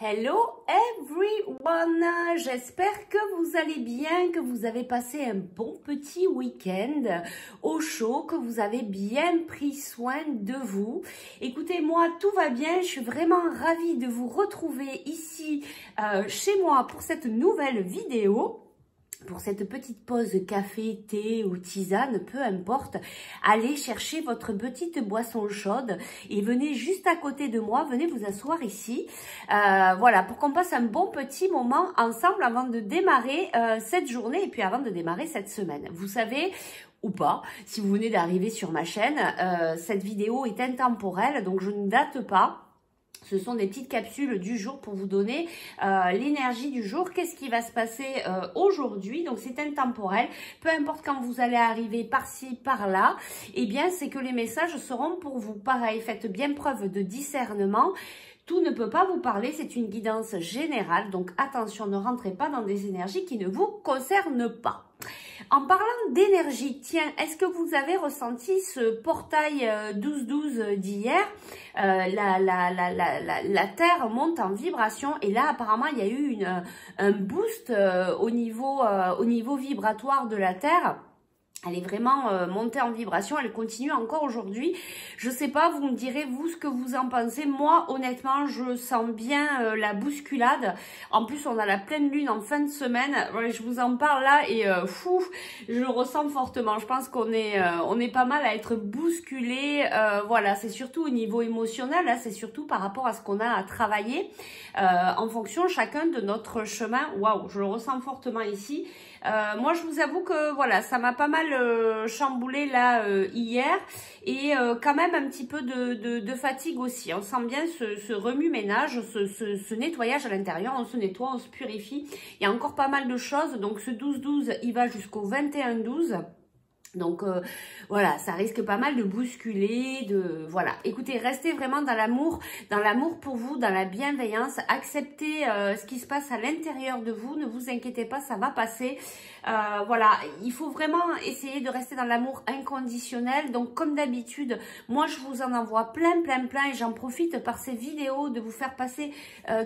Hello everyone, j'espère que vous allez bien, que vous avez passé un bon petit week-end au chaud, que vous avez bien pris soin de vous. Écoutez, moi tout va bien, je suis vraiment ravie de vous retrouver ici chez moi pour cette nouvelle vidéo. Pour cette petite pause café, thé ou tisane, peu importe, allez chercher votre petite boisson chaude et venez juste à côté de moi, venez vous asseoir ici. Voilà, pour qu'on passe un bon petit moment ensemble avant de démarrer cette journée et puis avant de démarrer cette semaine. Vous savez, ou pas, si vous venez d'arriver sur ma chaîne, cette vidéo est intemporelle, donc je ne date pas. Ce sont des petites capsules du jour pour vous donner l'énergie du jour. Qu'est-ce qui va se passer aujourd'hui? Donc c'est intemporel. Peu importe quand vous allez arriver par-ci, par-là, eh bien c'est que les messages seront pour vous. Pareil, faites bien preuve de discernement. Tout ne peut pas vous parler, c'est une guidance générale. Donc attention, ne rentrez pas dans des énergies qui ne vous concernent pas. En parlant d'énergie, tiens, est-ce que vous avez ressenti ce portail 12-12 d'hier? La Terre monte en vibration et là, apparemment, il y a eu un boost au niveau vibratoire de la Terre. Elle est vraiment montée en vibration, elle continue encore aujourd'hui. Je sais pas, vous me direz vous ce que vous en pensez. Moi, honnêtement, je sens bien la bousculade. En plus, on a la pleine lune en fin de semaine. Ouais, je vous en parle là et je le ressens fortement. Je pense qu'on est pas mal à être bousculé. Voilà, c'est surtout au niveau émotionnel, là, c'est surtout par rapport à ce qu'on a à travailler en fonction chacun de notre chemin. Waouh, je le ressens fortement ici. Moi, je vous avoue que voilà, ça m'a pas mal chamboulé là hier et quand même un petit peu de fatigue aussi. On sent bien ce remue-ménage, ce nettoyage à l'intérieur. On se nettoie, on se purifie. Il y a encore pas mal de choses. Donc ce 12-12, il va jusqu'au 21-12. Donc voilà, ça risque pas mal de bousculer, voilà. Écoutez, restez vraiment dans l'amour pour vous, dans la bienveillance, acceptez ce qui se passe à l'intérieur de vous, ne vous inquiétez pas, ça va passer. Voilà, il faut vraiment essayer de rester dans l'amour inconditionnel. Donc comme d'habitude, moi je vous en envoie plein et j'en profite par ces vidéos de vous faire passer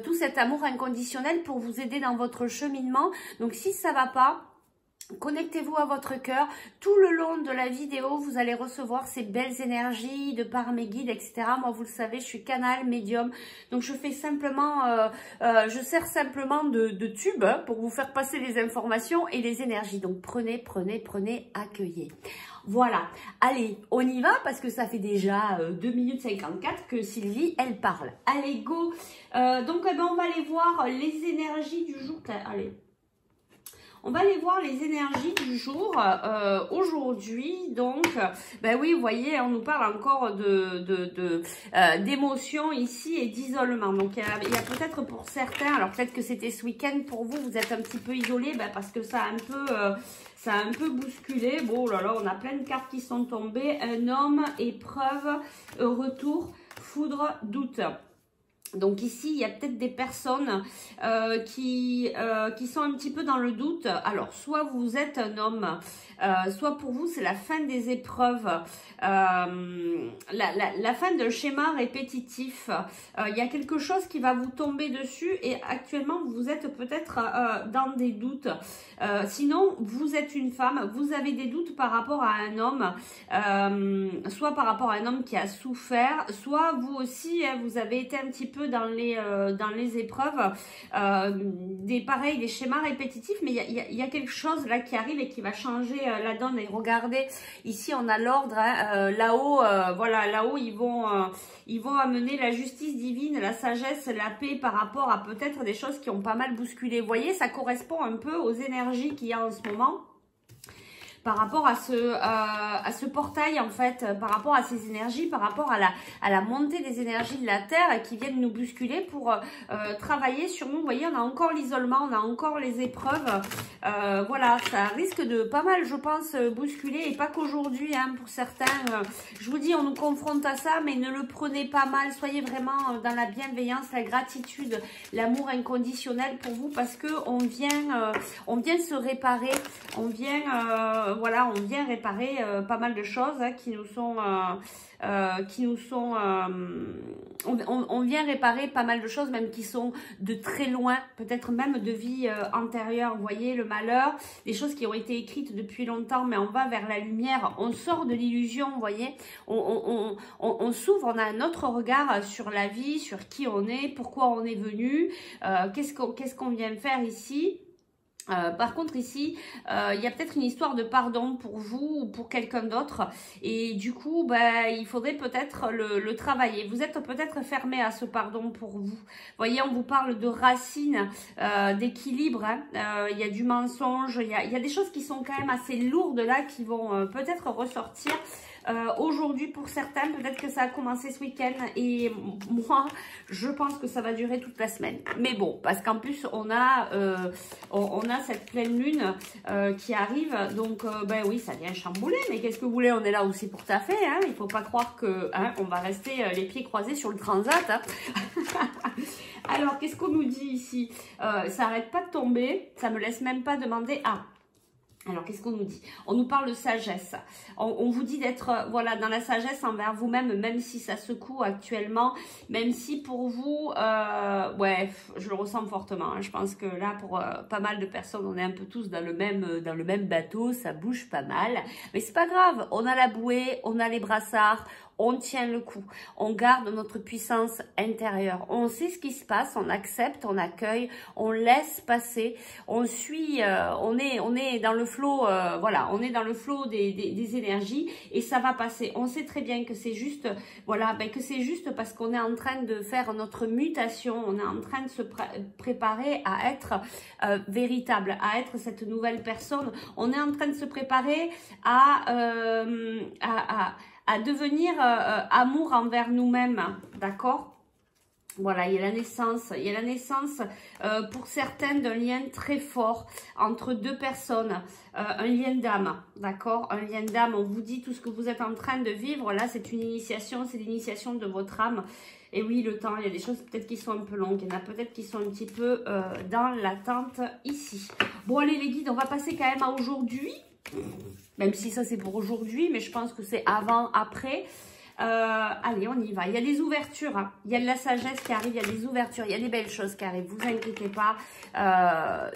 tout cet amour inconditionnel pour vous aider dans votre cheminement. Donc si ça va pas, connectez-vous à votre cœur. Tout le long de la vidéo, vous allez recevoir ces belles énergies de par mes guides, etc. Moi, vous le savez, je suis canal, médium. Donc, je fais simplement, je sers simplement de tube pour vous faire passer les informations et les énergies. Donc, prenez, accueillez. Voilà. Allez, on y va parce que ça fait déjà 2 minutes 54 que Sylvie, elle parle. Allez, go. Donc, eh ben, on va aller voir les énergies du jour. Allez. On va aller voir les énergies du jour aujourd'hui. Donc, ben oui, vous voyez, on nous parle encore d'émotions ici et d'isolement. Donc, il y a peut-être pour certains, alors peut-être que c'était ce week-end pour vous, vous êtes un petit peu isolés, ben parce que ça a un peu bousculé. Bon, là là, on a plein de cartes qui sont tombées. Un homme, épreuve, retour, foudre, doute. Donc ici, il y a peut-être des personnes qui sont un petit peu dans le doute. Alors, soit vous êtes un homme, soit pour vous, c'est la fin des épreuves, la fin d'un schéma répétitif. Il y a quelque chose qui va vous tomber dessus et actuellement, vous êtes peut-être dans des doutes. Sinon, vous êtes une femme, vous avez des doutes par rapport à un homme, soit par rapport à un homme qui a souffert, soit vous aussi, hein, vous avez été un petit peu dans les épreuves, des schémas répétitifs, mais il y a quelque chose là qui arrive et qui va changer la donne. Et regardez, ici on a l'ordre, hein, là-haut, voilà, là-haut ils vont amener la justice divine, la sagesse, la paix par rapport à peut-être des choses qui ont pas mal bousculé. Vous voyez, ça correspond un peu aux énergies qu'il y a en ce moment. Par rapport à ce portail, en fait, par rapport à ces énergies, par rapport à la montée des énergies de la Terre qui viennent nous bousculer pour travailler sur nous. Vous voyez, on a encore l'isolement, on a encore les épreuves. Voilà, ça risque de pas mal, je pense, bousculer. Et pas qu'aujourd'hui, hein, pour certains. Je vous dis, on nous confronte à ça, mais ne le prenez pas mal. Soyez vraiment dans la bienveillance, la gratitude, l'amour inconditionnel pour vous, parce que on vient se réparer, on vient voilà, on vient réparer pas mal de choses hein, qui nous sont... on vient réparer pas mal de choses, même qui sont de très loin, peut-être même de vie antérieure. Vous voyez, le malheur, des choses qui ont été écrites depuis longtemps, mais on va vers la lumière, on sort de l'illusion, vous voyez, on s'ouvre, on a un autre regard sur la vie, sur qui on est, pourquoi on est venu, qu'est-ce qu'on vient faire ici. Par contre ici, il y a peut-être une histoire de pardon pour vous ou pour quelqu'un d'autre et du coup, il faudrait peut-être le travailler. Vous êtes peut-être fermé à ce pardon pour vous. Vous voyez, on vous parle de racines, d'équilibre, hein. Il y a du mensonge, il y a des choses qui sont quand même assez lourdes là qui vont peut-être ressortir. Aujourd'hui pour certains, peut-être que ça a commencé ce week-end et moi je pense que ça va durer toute la semaine, mais bon, parce qu'en plus on a cette pleine lune qui arrive, donc oui, ça vient chambouler, mais qu'est-ce que vous voulez, on est là aussi pour taffer, hein, il faut pas croire que on va rester les pieds croisés sur le transat, hein. Alors qu'est-ce qu'on nous dit ici, ça arrête pas de tomber, ça me laisse même pas demander. Alors, qu'est-ce qu'on nous dit? On nous parle de sagesse. On vous dit d'être voilà, dans la sagesse envers vous-même, même si ça secoue actuellement, même si pour vous, ouais, je le ressens fortement. Hein. Je pense que là, pour pas mal de personnes, on est un peu tous dans le même bateau, ça bouge pas mal. Mais c'est pas grave, on a la bouée, on a les brassards, on tient le coup, on garde notre puissance intérieure, on sait ce qui se passe, on accepte, on accueille, on laisse passer, on suit, on est dans le flot, voilà, on est dans le flot des énergies et ça va passer. On sait très bien que c'est juste, voilà, que c'est juste parce qu'on est en train de faire notre mutation, on est en train de se préparer à être véritable, à être cette nouvelle personne. On est en train de se préparer à devenir amour envers nous-mêmes, d'accord? Voilà, il y a la naissance pour certains d'un lien très fort entre deux personnes, un lien d'âme, d'accord? Un lien d'âme, on vous dit tout ce que vous êtes en train de vivre, là c'est une initiation, c'est l'initiation de votre âme. Et oui, le temps, il y a des choses peut-être qui sont un peu longues, il y en a peut-être qui sont un petit peu dans l'attente ici. Bon allez les guides, on va passer quand même à aujourd'hui. Même si ça c'est pour aujourd'hui, mais je pense que c'est avant, après. Allez, on y va. Il y a des ouvertures, hein. Il y a de la sagesse qui arrive, il y a des ouvertures, il y a des belles choses qui arrivent. Vous inquiétez pas,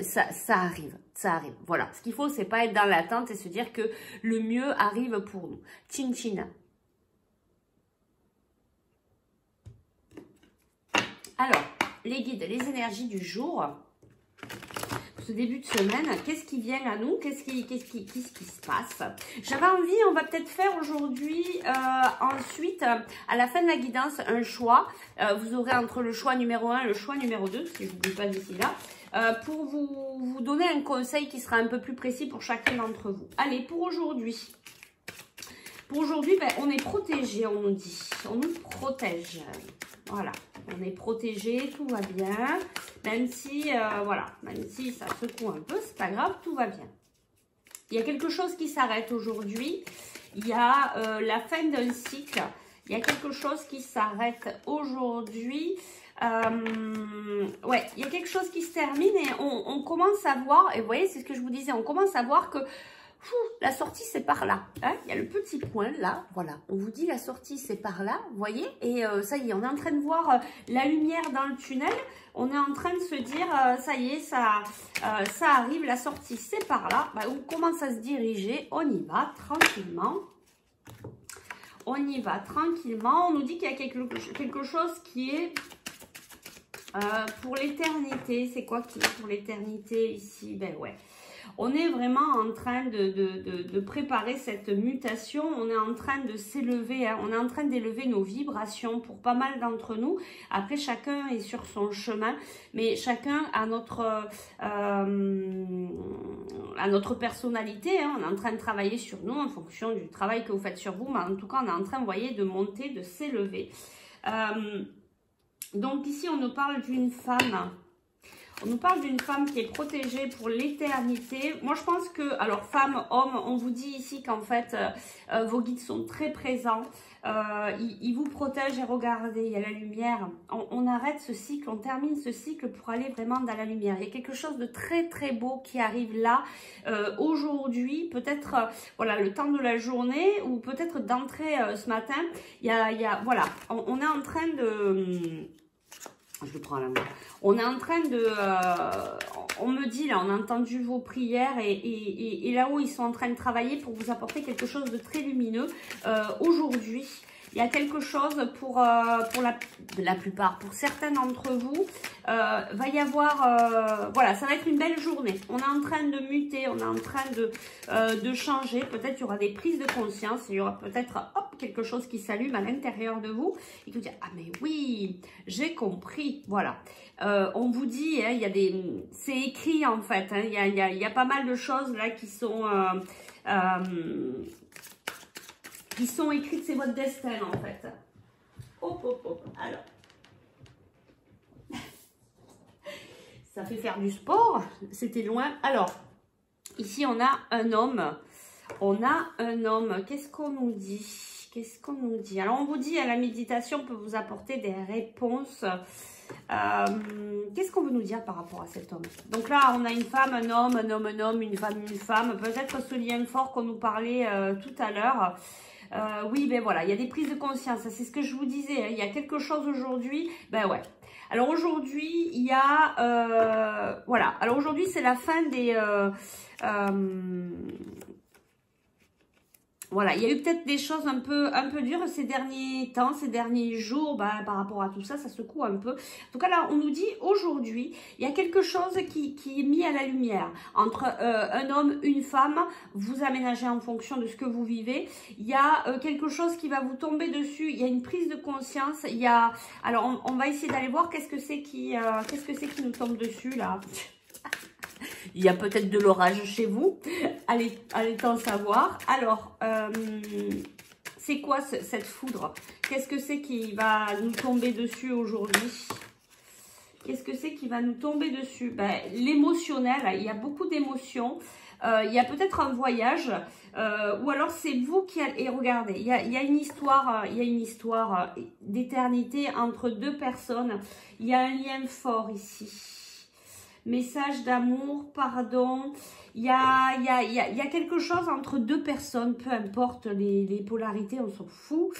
ça arrive, ça arrive. Voilà, ce qu'il faut, c'est pas être dans l'attente et se dire que le mieux arrive pour nous. Tchin tchin. Alors, les guides, les énergies du jour. Ce début de semaine, qu'est-ce qui vient à nous, qu'est-ce qui se passe. J'avais envie, on va peut-être faire aujourd'hui, ensuite, à la fin de la guidance, un choix. Vous aurez entre le choix numéro 1 et le choix numéro 2, si je n'oublie pas d'ici là, pour vous donner un conseil qui sera un peu plus précis pour chacun d'entre vous. Allez, pour aujourd'hui, on est protégé, on nous dit, on nous protège. Voilà, on est protégé, tout va bien. Même si, voilà, même si ça secoue un peu, c'est pas grave, tout va bien. Il y a quelque chose qui s'arrête aujourd'hui. Il y a la fin d'un cycle. Il y a quelque chose qui s'arrête aujourd'hui. Ouais, il y a quelque chose qui se termine et on commence à voir, et vous voyez, c'est ce que je vous disais, on commence à voir que la sortie c'est par là, hein, il y a le petit point là, voilà, on vous dit la sortie c'est par là, vous voyez, et ça y est, on est en train de voir la lumière dans le tunnel, on est en train de se dire, ça y est, ça arrive, la sortie c'est par là, on commence à se diriger, on y va tranquillement. On y va tranquillement, on nous dit qu'il y a quelque chose qui est pour l'éternité. C'est quoi qui est pour l'éternité ici? Ben ouais. On est vraiment en train de préparer cette mutation, on est en train de s'élever, hein, on est en train d'élever nos vibrations pour pas mal d'entre nous. Après, chacun est sur son chemin, mais chacun a notre personnalité, hein. On est en train de travailler sur nous en fonction du travail que vous faites sur vous, mais en tout cas, on est en train, vous voyez, de monter, de s'élever. Donc ici, on nous parle d'une femme. On nous parle d'une femme qui est protégée pour l'éternité. Moi, je pense que, alors, femme, homme, on vous dit ici qu'en fait, vos guides sont très présents. Ils vous protègent et regardez, il y a la lumière. On arrête ce cycle, on termine ce cycle pour aller vraiment dans la lumière. Il y a quelque chose de très, très beau qui arrive là, aujourd'hui. Peut-être, voilà, le temps de la journée ou peut-être d'entrer ce matin. Voilà, on est en train de... Je le prends à la main. On est en train de... on me dit, là, on a entendu vos prières et là-haut, ils sont en train de travailler pour vous apporter quelque chose de très lumineux. Aujourd'hui, il y a quelque chose pour la plupart, pour certains d'entre vous, va y avoir... voilà, ça va être une belle journée. On est en train de muter, on est en train de changer. Peut-être qu'il y aura des prises de conscience, il y aura peut-être quelque chose qui s'allume à l'intérieur de vous et qui vous dit « Ah mais oui, j'ai compris ». Voilà. On vous dit, hein, il y a des... C'est écrit en fait, hein, il y a pas mal de choses là qui sont écrites, c'est votre destin en fait. Hop, hop, hop. Alors, ça fait faire du sport, c'était loin. Alors, ici on a un homme. On a un homme. Qu'est-ce qu'on nous dit? Qu'est-ce qu'on nous dit? Alors, on vous dit, la méditation peut vous apporter des réponses. Qu'est-ce qu'on veut nous dire par rapport à cet homme? Donc là, on a une femme, un homme, un homme, un homme, une femme, une femme. Peut-être ce lien fort qu'on nous parlait tout à l'heure. Oui, ben voilà, il y a des prises de conscience. C'est ce que je vous disais. Hein, il y a quelque chose aujourd'hui. Ben ouais. Alors aujourd'hui, il y a... voilà. Alors aujourd'hui, c'est la fin des... voilà, il y a eu peut-être des choses un peu dures ces derniers temps, ces derniers jours, bah, par rapport à tout ça, ça secoue un peu. En tout cas, là, on nous dit aujourd'hui, il y a quelque chose qui est mis à la lumière. Entre un homme, une femme, vous aménagez en fonction de ce que vous vivez. Il y a quelque chose qui va vous tomber dessus, il y a une prise de conscience. Il y a... Alors, on va essayer d'aller voir qu'est-ce que c'est qui nous tombe dessus, là. Il y a peut-être de l'orage chez vous. Allez t'en savoir. Alors, c'est quoi cette foudre? Qu'est-ce que c'est qui va nous tomber dessus aujourd'hui? Qu'est-ce que c'est qui va nous tomber dessus? Ben, l'émotionnel, il y a beaucoup d'émotions. Il y a peut-être un voyage. Ou alors c'est vous qui allez... Et regardez, il y a une histoire d'éternité entre deux personnes. Il y a un lien fort ici. Message d'amour, pardon. Il y a quelque chose entre deux personnes, peu importe les polarités, on s'en fout.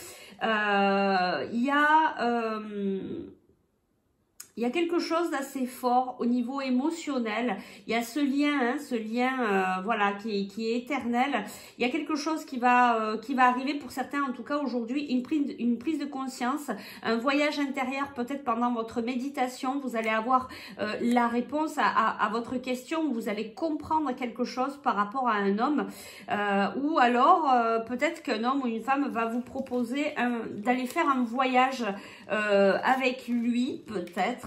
Il y a quelque chose d'assez fort au niveau émotionnel. Il y a ce lien, voilà, qui est éternel. Il y a quelque chose qui va arriver pour certains, en tout cas aujourd'hui, une prise de conscience, un voyage intérieur peut-être pendant votre méditation. Vous allez avoir la réponse à votre question. Vous allez comprendre quelque chose par rapport à un homme. Ou alors, peut-être qu'un homme ou une femme va vous proposer d'aller faire un voyage avec lui, peut-être.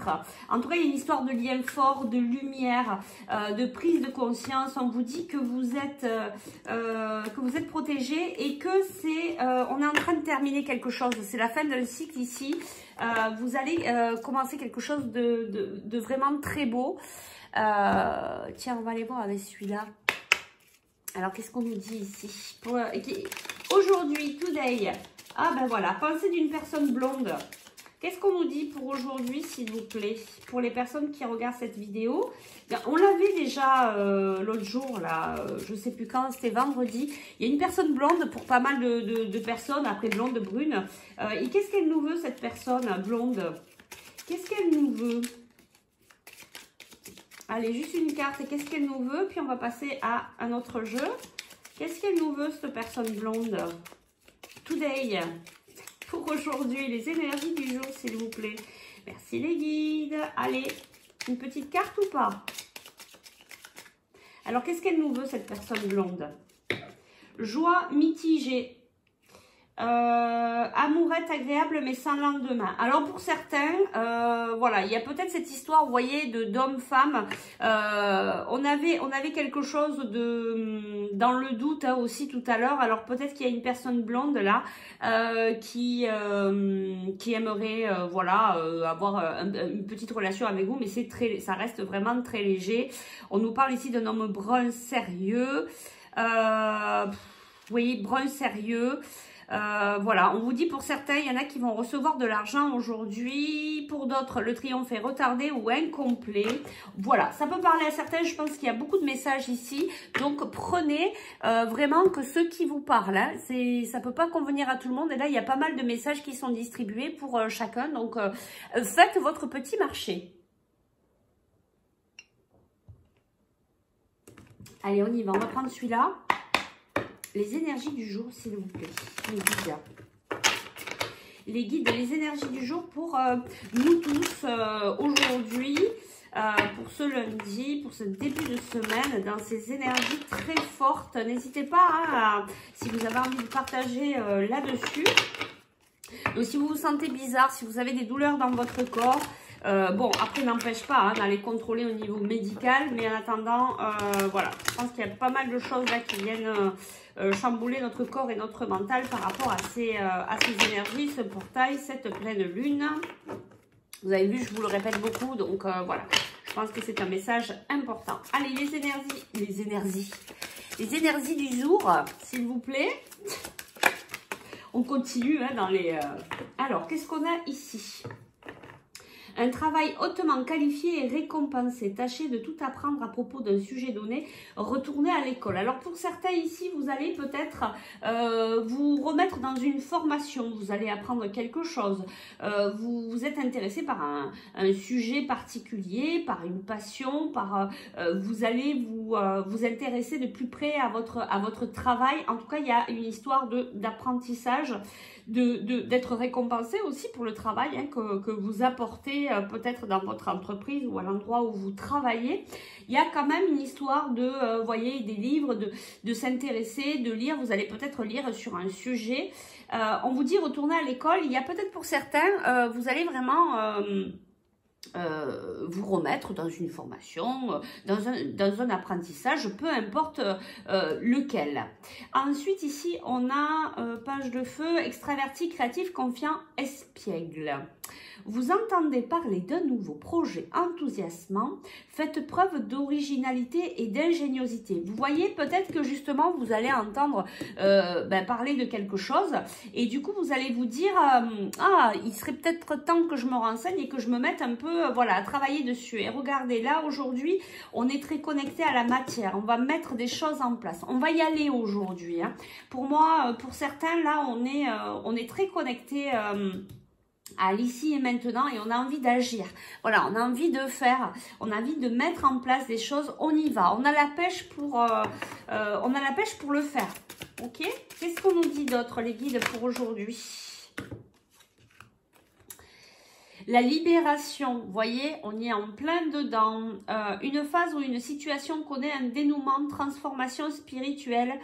En tout cas, il y a une histoire de lien fort, de lumière, de prise de conscience. On vous dit que vous êtes protégé et que on est en train de terminer quelque chose. C'est la fin d'un cycle ici. Vous allez commencer quelque chose de vraiment très beau. Tiens, on va aller voir avec celui-là. Alors, qu'est-ce qu'on nous dit ici? Aujourd'hui, today. Ah ben voilà, pensée d'une personne blonde. Qu'est-ce qu'on nous dit pour aujourd'hui, s'il vous plaît? Pour les personnes qui regardent cette vidéo, on l'avait déjà l'autre jour, là, je ne sais plus quand, c'était vendredi. Il y a une personne blonde pour pas mal de personnes, après blonde, brune. Et qu'est-ce qu'elle nous veut, cette personne blonde? Qu'est-ce qu'elle nous veut? Allez, juste une carte, et qu'est-ce qu'elle nous veut? Puis on va passer à un autre jeu. Qu'est-ce qu'elle nous veut, cette personne blonde? Today. Pour aujourd'hui, les énergies du jour, s'il vous plaît. Merci les guides. Allez, une petite carte ou pas? Alors, qu'est-ce qu'elle nous veut, cette personne blonde? Joie mitigée. Amourette agréable mais sans lendemain. Alors pour certains, voilà, il y a peut-être cette histoire, vous voyez, d'homme-femme. On avait quelque chose dans le doute hein, aussi tout à l'heure. Alors peut-être qu'il y a une personne blonde là qui aimerait voilà avoir une petite relation avec vous, mais ça reste vraiment très léger. On nous parle ici d'un homme brun sérieux. Oui, brun sérieux. Voilà, on vous dit pour certains, il y en a qui vont recevoir de l'argent aujourd'hui. Pour d'autres, le triomphe est retardé ou incomplet. Voilà, ça peut parler à certains. Je pense qu'il y a beaucoup de messages ici. Donc, prenez vraiment que ceux qui vous parlent. Hein, ça peut pas convenir à tout le monde. Et là, il y a pas mal de messages qui sont distribués pour chacun. Donc, faites votre petit marché. Allez, on y va. On va prendre celui-là. Les énergies du jour, s'il vous plaît. Les guides, les énergies du jour pour nous tous aujourd'hui, pour ce lundi, pour ce début de semaine, dans ces énergies très fortes. N'hésitez pas, hein, si vous avez envie de partager là-dessus. Donc, si vous vous sentez bizarre, si vous avez des douleurs dans votre corps, bon, après, n'empêche pas hein, d'aller contrôler au niveau médical, mais en attendant, voilà, je pense qu'il y a pas mal de choses là qui viennent chambouler notre corps et notre mental par rapport à ces énergies, ce portail, cette pleine lune. Vous avez vu, je vous le répète beaucoup, donc voilà, je pense que c'est un message important. Allez, les énergies du jour, s'il vous plaît. On continue hein, dans les... Alors, qu'est-ce qu'on a ici ? Un travail hautement qualifié et récompensé. Tâchez de tout apprendre à propos d'un sujet donné. Retournez à l'école. Alors pour certains ici, vous allez peut-être vous remettre dans une formation. Vous allez apprendre quelque chose. Vous êtes intéressé par un sujet particulier, par une passion, vous allez vous intéresser de plus près à votre travail. En tout cas, il y a une histoire d'apprentissage, d'être récompensé aussi pour le travail hein, que vous apportez peut-être dans votre entreprise ou à l'endroit où vous travaillez. Il y a quand même une histoire de, voyez, des livres, de s'intéresser, de lire. Vous allez peut-être lire sur un sujet. On vous dit retourner à l'école. Il y a peut-être pour certains, vous allez vraiment... vous remettre dans une formation, dans un apprentissage, peu importe lequel. Ensuite, ici, on a page de feu, extraverti, créatif, confiant, espiègle. Vous entendez parler d'un nouveau projet enthousiasmant, faites preuve d'originalité et d'ingéniosité. Vous voyez peut-être que justement vous allez entendre parler de quelque chose et du coup vous allez vous dire ah, il serait peut-être temps que je me renseigne et que je me mette un peu voilà, à travailler dessus. Et regardez là aujourd'hui on est très connecté à la matière, on va mettre des choses en place, on va y aller aujourd'hui. Hein. Pour moi, pour certains là on est très connecté à l'ici et maintenant et on a envie d'agir. Voilà, on a envie de faire, on a envie de mettre en place des choses, on y va. On a la pêche pour le faire. Ok? Qu'est-ce qu'on nous dit d'autre les guides pour aujourd'hui? La libération, vous voyez, on y est en plein dedans. Une phase ou une situation connaît un dénouement, transformation spirituelle.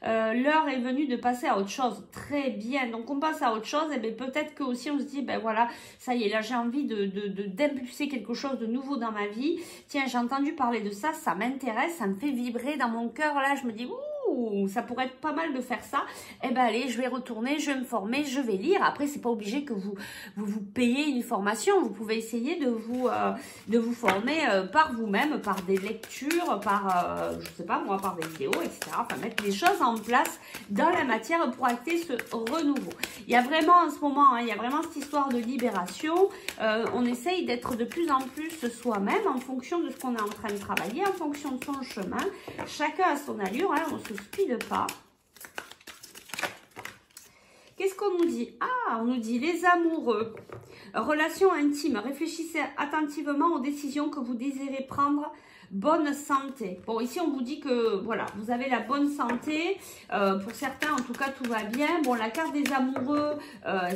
L'heure est venue de passer à autre chose. Très bien, donc on passe à autre chose. Et bien peut-être que aussi on se dit, ben voilà, ça y est, là j'ai envie d'impulser quelque chose de nouveau dans ma vie. Tiens, j'ai entendu parler de ça, ça m'intéresse, ça me fait vibrer dans mon cœur. Là, je me dis, ouh, ça pourrait être pas mal de faire ça. Eh ben allez, je vais retourner, je vais me former, je vais lire. Après, c'est pas obligé que vous payez une formation. Vous pouvez essayer de vous former par vous-même, par des lectures, par, je sais pas moi, par des vidéos, etc. Enfin, mettre des choses en place dans la matière pour acter ce renouveau. Il y a vraiment en ce moment, hein, il y a vraiment cette histoire de libération. On essaye d'être de plus en plus soi-même en fonction de ce qu'on est en train de travailler, en fonction de son chemin. Chacun a son allure, hein, on se speed pas. Qu'est-ce qu'on nous dit? Ah, on nous dit les amoureux. Relation intime. Réfléchissez attentivement aux décisions que vous désirez prendre. Bonne santé. Bon, ici, on vous dit que, voilà, vous avez la bonne santé. Pour certains, en tout cas, tout va bien. Bon, la carte des amoureux,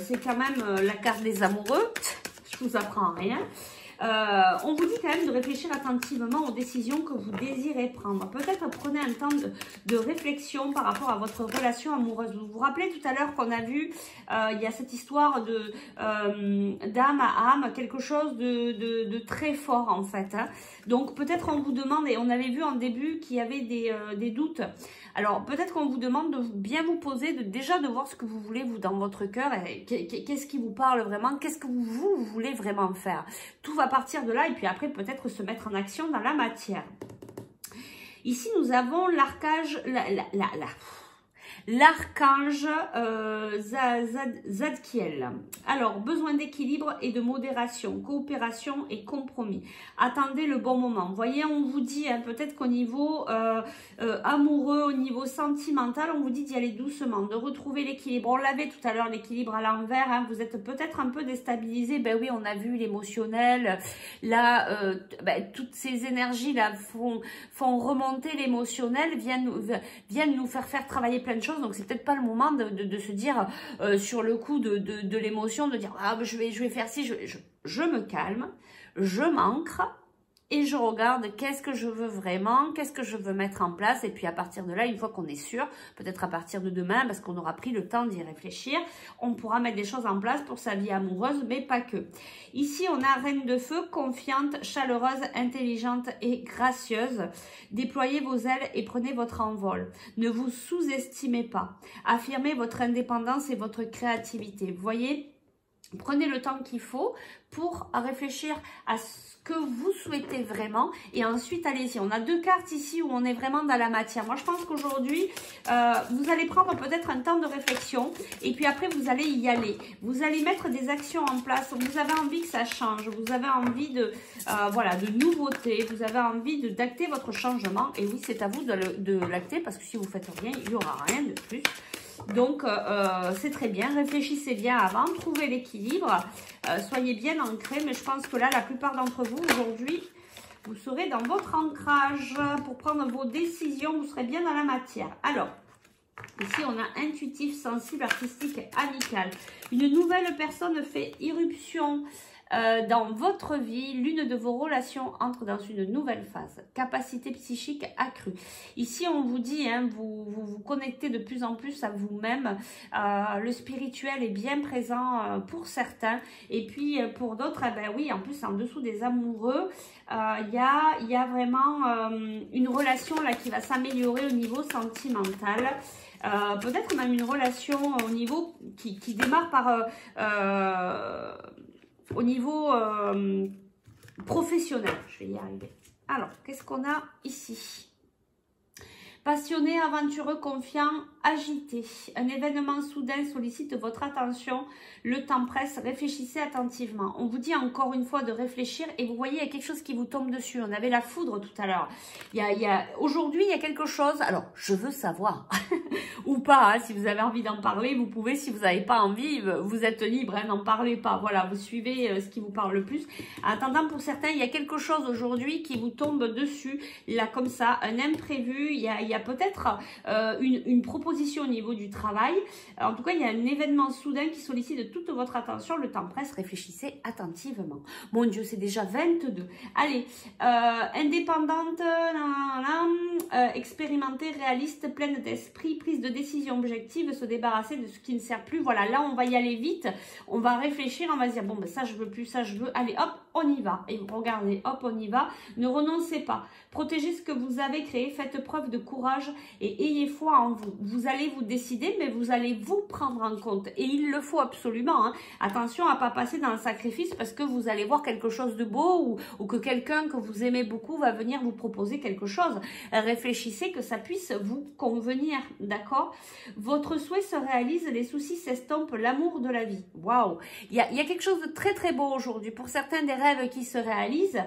c'est quand même la carte des amoureux. Je vous apprends rien. On vous dit quand même de réfléchir attentivement aux décisions que vous désirez prendre. Peut-être prenez un temps de réflexion par rapport à votre relation amoureuse. Vous vous rappelez tout à l'heure qu'on a vu, il y a cette histoire de d'âme à âme, quelque chose de très fort en fait. Hein. Donc peut-être on vous demande, et on avait vu en début qu'il y avait des doutes. Alors peut-être qu'on vous demande de bien vous poser, déjà de voir ce que vous voulez vous dans votre cœur, qu'est-ce qui vous parle vraiment, qu'est-ce que vous voulez vraiment faire. Tout va partir de là et puis après peut-être se mettre en action dans la matière. Ici nous avons l'archange, l'archange Zadkiel. Alors, besoin d'équilibre et de modération, coopération et compromis. Attendez le bon moment. Vous voyez, on vous dit, hein, peut-être qu'au niveau amoureux, au niveau sentimental, on vous dit d'y aller doucement, de retrouver l'équilibre. On l'avait tout à l'heure, l'équilibre à l'envers. Hein, vous êtes peut-être un peu déstabilisé. Ben oui, on a vu l'émotionnel. Là, toutes ces énergies-là font remonter l'émotionnel, viennent nous faire travailler plein de choses. Donc c'est peut-être pas le moment de se dire sur le coup de l'émotion, de dire ah je vais faire ci, je me calme, je m'ancre et je regarde qu'est-ce que je veux vraiment, qu'est-ce que je veux mettre en place. Et puis à partir de là, une fois qu'on est sûr, peut-être à partir de demain, parce qu'on aura pris le temps d'y réfléchir, on pourra mettre des choses en place pour sa vie amoureuse, mais pas que. Ici, on a Reine de Feu, confiante, chaleureuse, intelligente et gracieuse. Déployez vos ailes et prenez votre envol. Ne vous sous-estimez pas. Affirmez votre indépendance et votre créativité. Vous voyez ? Prenez le temps qu'il faut pour réfléchir à ce que vous souhaitez vraiment et ensuite allez-y. On a deux cartes ici où on est vraiment dans la matière. Moi je pense qu'aujourd'hui vous allez prendre peut-être un temps de réflexion et puis après vous allez y aller. Vous allez mettre des actions en place. Vous avez envie que ça change, vous avez envie de nouveautés, vous avez envie d'acter votre changement et oui c'est à vous de l'acter parce que si vous faites rien, il n'y aura rien de plus. Donc, c'est très bien. Réfléchissez bien avant, trouvez l'équilibre, soyez bien ancrés. Mais je pense que là, la plupart d'entre vous, aujourd'hui, vous serez dans votre ancrage pour prendre vos décisions. Vous serez bien dans la matière. Alors, ici, on a intuitif, sensible, artistique, amical. Une nouvelle personne fait irruption dans votre vie, l'une de vos relations entre dans une nouvelle phase. Capacité psychique accrue. Ici, on vous dit, hein, vous connectez de plus en plus à vous-même. Le spirituel est bien présent pour certains. Et puis, pour d'autres, eh ben oui, en plus, en dessous des amoureux, il y a vraiment une relation là qui va s'améliorer au niveau sentimental. Peut-être même une relation au niveau qui démarre par... au niveau professionnel, je vais y arriver. Alors, qu'est-ce qu'on a ici? Passionné, aventureux, confiant, agité. Un événement soudain sollicite votre attention. Le temps presse, réfléchissez attentivement. On vous dit encore une fois de réfléchir et vous voyez, il y a quelque chose qui vous tombe dessus. On avait la foudre tout à l'heure. Aujourd'hui, il y a quelque chose. Alors, je veux savoir. Ou pas, hein, si vous avez envie d'en parler, vous pouvez. Si vous n'avez pas envie, vous êtes libre, hein, n'en parlez pas. Voilà, vous suivez ce qui vous parle le plus. En attendant, pour certains, il y a quelque chose aujourd'hui qui vous tombe dessus. Là, comme ça, un imprévu. Il y a peut-être une proposition au niveau du travail. En tout cas, il y a un événement soudain qui sollicite toute votre attention. Le temps presse, réfléchissez attentivement. Mon Dieu, c'est déjà 22. Allez, indépendante, expérimentée, réaliste, pleine d'esprit, prise de décision objective, se débarrasser de ce qui ne sert plus. Voilà, là, on va y aller vite. On va réfléchir, on va se dire, bon, ben ça, je veux plus, ça, je veux. Allez, hop, on y va. Et vous regardez, hop, on y va. Ne renoncez pas. Protégez ce que vous avez créé. Faites preuve de courage et ayez foi en vous. Vous allez vous décider, mais vous allez vous prendre en compte. Et il le faut absolument. Hein. Attention à ne pas passer dans le sacrifice parce que vous allez voir quelque chose de beau ou que quelqu'un que vous aimez beaucoup va venir vous proposer quelque chose. Réfléchissez que ça puisse vous convenir. D'accord? Votre souhait se réalise, les soucis s'estompent, l'amour de la vie. Waouh! Il y a quelque chose de très très beau aujourd'hui. Pour certains, des rêves qui se réalisent.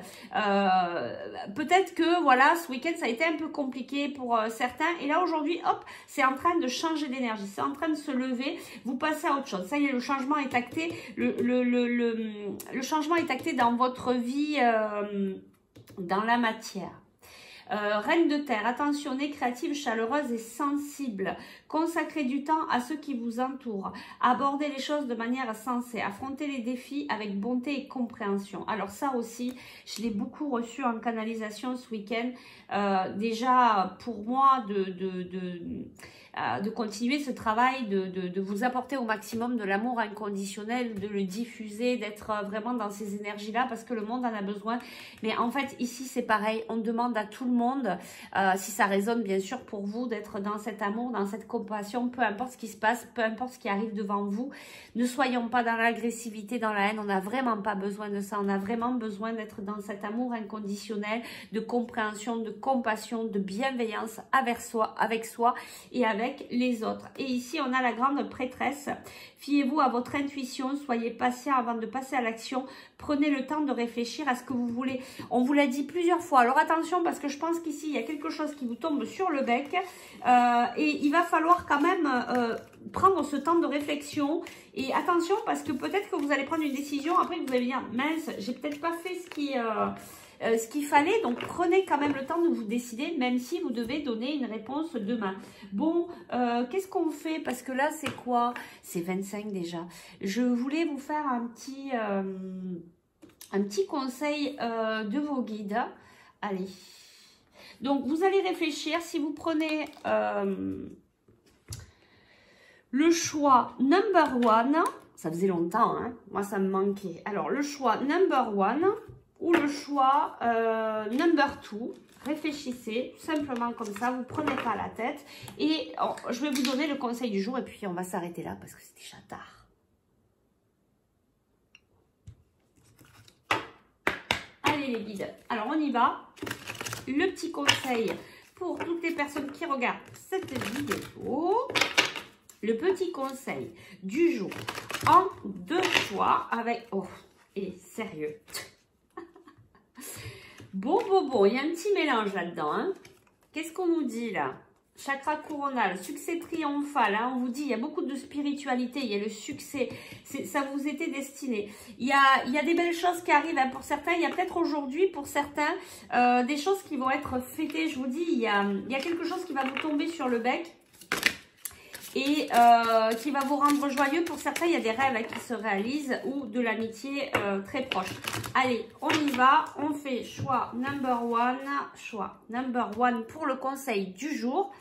Peut-être que voilà, ce week-end, ça a été un peu compliqué pour certains. Et là, aujourd'hui, hop, c'est en train de changer d'énergie. C'est en train de se lever. Vous passez à autre chose. Ça y est, le changement est acté. Le changement est acté dans votre vie, dans la matière. Reine de terre, attentionnée, créative, chaleureuse et sensible. Consacrez du temps à ceux qui vous entourent. Abordez les choses de manière sensée. Affrontez les défis avec bonté et compréhension. Alors ça aussi, je l'ai beaucoup reçu en canalisation ce week-end. Déjà, pour moi, de continuer ce travail, de vous apporter au maximum de l'amour inconditionnel, de le diffuser, d'être vraiment dans ces énergies-là parce que le monde en a besoin. Mais en fait, ici, c'est pareil. On demande à tout le monde, si ça résonne bien sûr pour vous, d'être dans cet amour, dans cette compassion, peu importe ce qui se passe, peu importe ce qui arrive devant vous. Ne soyons pas dans l'agressivité, dans la haine. On n'a vraiment pas besoin de ça. On a vraiment besoin d'être dans cet amour inconditionnel, de compréhension, de compassion, de bienveillance avec soi et avec les autres. Et ici, on a la grande prêtresse. Fiez-vous à votre intuition, soyez patient avant de passer à l'action. Prenez le temps de réfléchir à ce que vous voulez. On vous l'a dit plusieurs fois. Alors attention, parce que je pense qu'ici, il y a quelque chose qui vous tombe sur le bec. Et il va falloir quand même prendre ce temps de réflexion. Et attention, parce que peut-être que vous allez prendre une décision. Après, vous allez dire, mince, j'ai peut-être pas fait ce qu'il fallait, donc prenez quand même le temps de vous décider, même si vous devez donner une réponse demain. Bon, qu'est-ce qu'on fait? Parce que là, c'est quoi? C'est 25 déjà. Je voulais vous faire un petit conseil de vos guides. Allez. Donc, vous allez réfléchir. Si vous prenez le choix number one, ça faisait longtemps, hein? Moi, ça me manquait. Alors, le choix number one ou le choix number 2, réfléchissez simplement comme ça, vous prenez pas la tête et je vais vous donner le conseil du jour et puis on va s'arrêter là parce que c'est déjà tard. Allez les guides, alors on y va. Le petit conseil pour toutes les personnes qui regardent cette vidéo, le petit conseil du jour en 2 choix avec... Oh, et sérieux. Bon, il y a un petit mélange là-dedans. Hein. Qu'est-ce qu'on nous dit là? Chakra coronal, succès triomphal. Hein, on vous dit, il y a beaucoup de spiritualité, il y a le succès. Ça vous était destiné. Il y a des belles choses qui arrivent hein, pour certains. Il y a peut-être aujourd'hui, pour certains, des choses qui vont être fêtées. Je vous dis, il y a quelque chose qui va vous tomber sur le bec. Et qui va vous rendre joyeux. Pour certains, il y a des rêves qui se réalisent ou de l'amitié très proche. Allez, on y va. On fait choix number one pour le conseil du jour.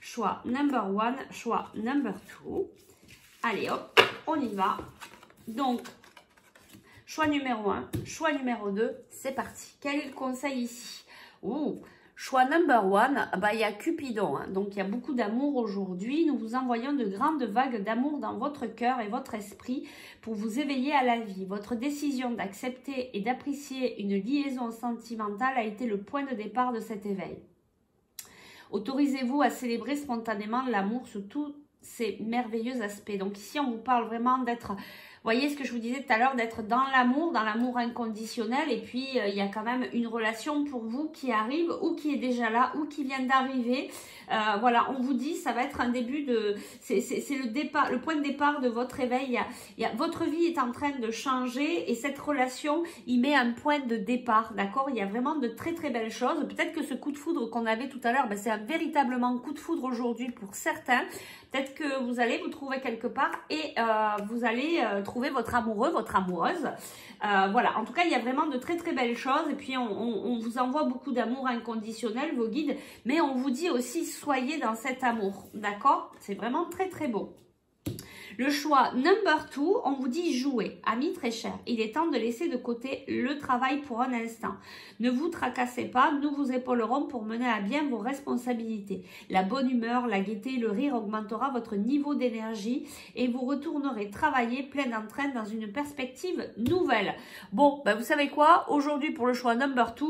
Choix number one, choix number 2. Allez, hop, on y va. Donc, choix numéro 1, choix numéro 2, c'est parti. Quel est le conseil ici? Ouh, choix number one, bah, il y a Cupidon, hein. Donc il y a beaucoup d'amour aujourd'hui. Nous vous envoyons de grandes vagues d'amour dans votre cœur et votre esprit pour vous éveiller à la vie. Votre décision d'accepter et d'apprécier une liaison sentimentale a été le point de départ de cet éveil. Autorisez-vous à célébrer spontanément l'amour sous tous ses merveilleux aspects. Donc ici, on vous parle vraiment d'être... Voyez ce que je vous disais tout à l'heure, d'être dans l'amour inconditionnel. Et puis, il y a quand même une relation pour vous qui arrive ou qui est déjà là ou qui vient d'arriver. Voilà, on vous dit, ça va être un début de... C'est le départ, le point de départ de votre éveil. Votre vie est en train de changer et cette relation, il met un point de départ, d'accord? Il y a vraiment de très très belles choses. Peut-être que ce coup de foudre qu'on avait tout à l'heure, ben, c'est un véritablement coup de foudre aujourd'hui pour certains. Peut-être que vous allez vous trouver quelque part et vous allez trouver votre amoureux, votre amoureuse. Voilà, en tout cas, il y a vraiment de très très belles choses. Et puis, on vous envoie beaucoup d'amour inconditionnel, vos guides. Mais on vous dit aussi, soyez dans cet amour, d'accord? C'est vraiment très très beau. Le choix number 2, on vous dit jouer. Amis très chers, il est temps de laisser de côté le travail pour un instant. Ne vous tracassez pas, nous vous épaulerons pour mener à bien vos responsabilités. La bonne humeur, la gaieté, le rire augmentera votre niveau d'énergie et vous retournerez travailler plein d'entrain dans une perspective nouvelle. Bon, ben vous savez quoi? Aujourd'hui pour le choix number 2,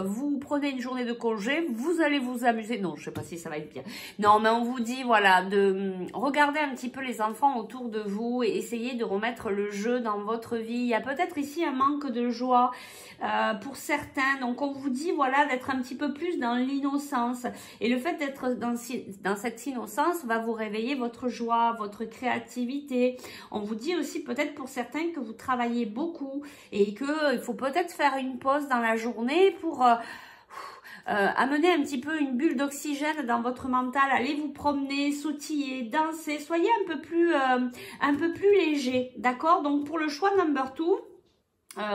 vous prenez une journée de congé, vous allez vous amuser. Non, je ne sais pas si ça va être bien. Non, mais on vous dit, voilà, de regarder un petit peu les enfants autour de vous et essayer de remettre le jeu dans votre vie. Il y a peut-être ici un manque de joie pour certains. Donc, on vous dit, voilà, d'être un petit peu plus dans l'innocence. Et le fait d'être dans cette innocence va vous réveiller votre joie, votre créativité. On vous dit aussi peut-être pour certains que vous travaillez beaucoup et qu'il faut peut-être faire une pause dans la journée pour... amenez un petit peu une bulle d'oxygène dans votre mental, allez vous promener, sautiller, danser, soyez un peu plus léger, d'accord? Donc pour le choix number 2,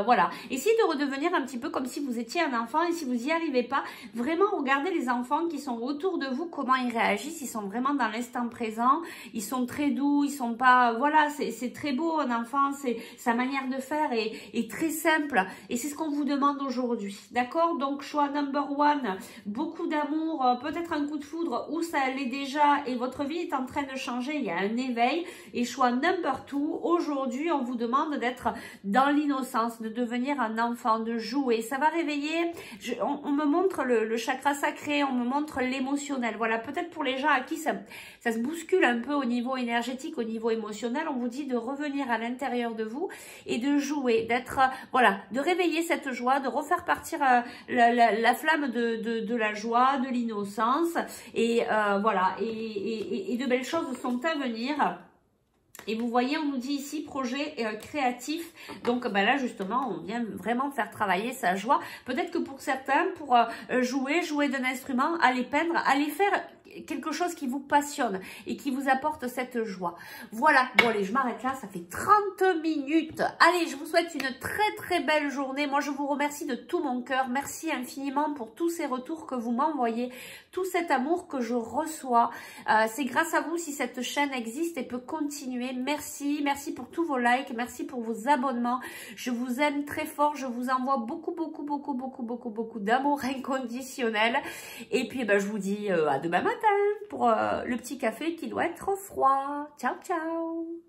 voilà, essayez de redevenir un petit peu comme si vous étiez un enfant et si vous n'y arrivez pas, vraiment regardez les enfants qui sont autour de vous, comment ils réagissent, ils sont vraiment dans l'instant présent, ils sont très doux, ils sont pas, voilà, c'est très beau un enfant, c'est sa manière de faire est très simple et c'est ce qu'on vous demande aujourd'hui, d'accord? Donc choix number 1, beaucoup d'amour, peut-être un coup de foudre où ça allait déjà et votre vie est en train de changer, il y a un éveil et choix number 2, aujourd'hui on vous demande d'être dans l'innocence, de devenir un enfant, de jouer. Ça va réveiller, on me montre le chakra sacré, on me montre l'émotionnel. Voilà, peut-être pour les gens à qui ça se bouscule un peu au niveau énergétique, au niveau émotionnel, on vous dit de revenir à l'intérieur de vous et de jouer, d'être, voilà, de réveiller cette joie, de refaire partir la flamme de la joie, de l'innocence. Et voilà, et de belles choses sont à venir. Et vous voyez, on nous dit ici projet créatif. Donc ben là, justement, on vient vraiment faire travailler sa joie. Peut-être que pour certains, pour jouer d'un instrument, aller peindre, aller faire quelque chose qui vous passionne et qui vous apporte cette joie. Voilà, bon allez, je m'arrête là, ça fait 30 minutes. Allez, je vous souhaite une très belle journée. Moi, je vous remercie de tout mon cœur. Merci infiniment pour tous ces retours que vous m'envoyez, tout cet amour que je reçois. C'est grâce à vous si cette chaîne existe et peut continuer. Merci, merci pour tous vos likes, merci pour vos abonnements. Je vous aime très fort, je vous envoie beaucoup d'amour inconditionnel. Et puis, ben, je vous dis à demain matin pour le petit café qui doit être froid. Ciao, ciao!